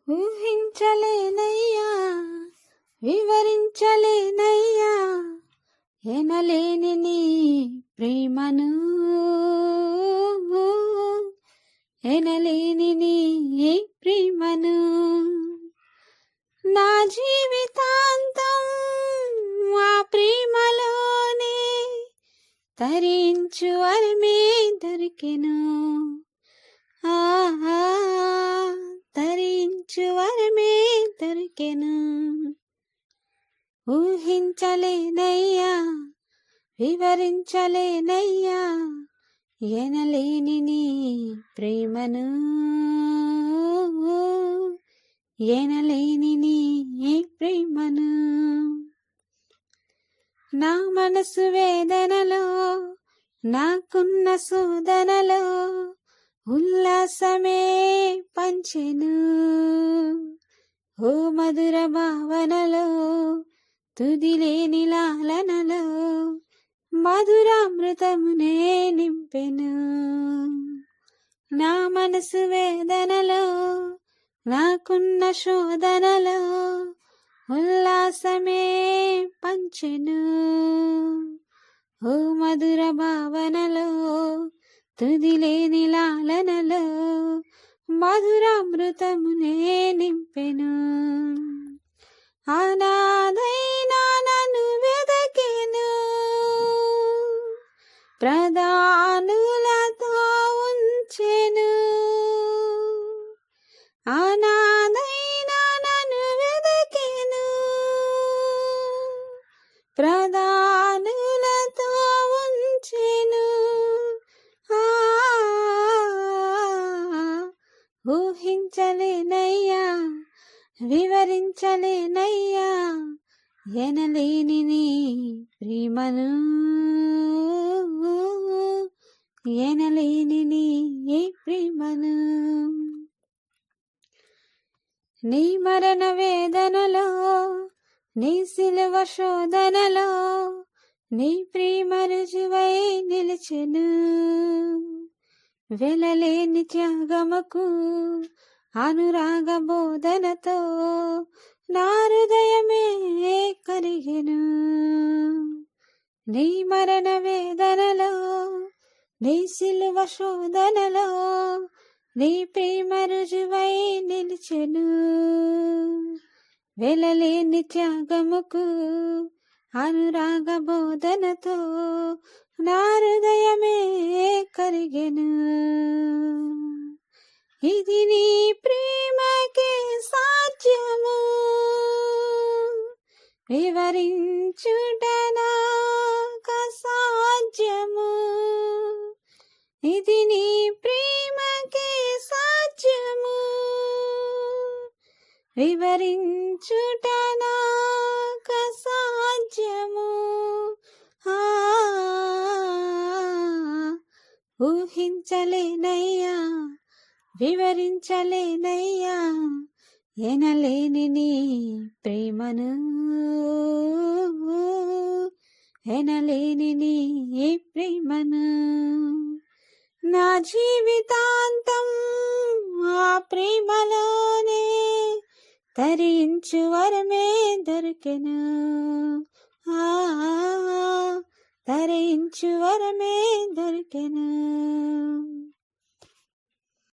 ఊహించలేనయ్యా, వివరించలేనయ్యా, ఎనలేని నీ ప్రేమను, ఎనలేని నీ ప్రేమను. నా జీవితాంతం ఆ ప్రేమలోనే తరించు వరమే దొరికెను. తరించు వరమే దొరికెను. ఊహించలేనయ్యా, వివరించలేనయ్యా, ఎనలేని నీ ప్రేమను, ఎనలేని నీ ప్రేమను. నా మనసు వేదనలో, నాకున్న శోధనలో ఉల్లాసమే పంచెను. ఓ మధుర భావనలో, తుదిలేని లాలనలో మధురామృతమునే నింపెను. నా మనసు వేదనలో, నాకున్న శోధనలో ఉల్లాసమే పంచెను. ఓ మధుర భావనలో, తుదిలేని లాలనలో మధురామృతమునే నింపెను. అనాథైనా నన్ను వెదకెను, ప్రధానులతో ఉంచెను. అనాథైనా నన్ను వెదకెను, ప్రధానులతో ఉంచెను. ఊహించలేనయ్యా, వివరించలేనయ్యా, ఎనలేని నీ ప్రేమను, ఎనలేని నీ ప్రేమను. నీ మరణ వేదనలో, నీ సిలువ శోధనలో నీ ప్రేమ రుజువై నిలిచెను. వెలలేని త్యాగముకు అనురాగ బోధనతో నా హృదయమే కరిగెను. నీ మరణ వేదనలో, నీ సిలువ శోధనలో నీ ప్రేమ రుజువై నిలిచెను. వెలలేని త్యాగముకు అనురాగ బోధనతో నా హృదయమే కరిగెను. ఇది నీ ప్రేమకే సాధ్యము, వివరించుట నాక సాధ్యము. ఇది నీ ప్రేమకే సాధ్యము, వివరించుట నాక సాధ్యము. ఊహించలేనయ్యా, వివరించలేనయ్యా, ఎనలేని నీ ప్రేమను, ఎనలేని నీ ప్రేమను. నా జీవితాంతం ఆ ప్రేమలోనే తరించు వరమే దొరికెను. తరించు వరమే దొరికెను.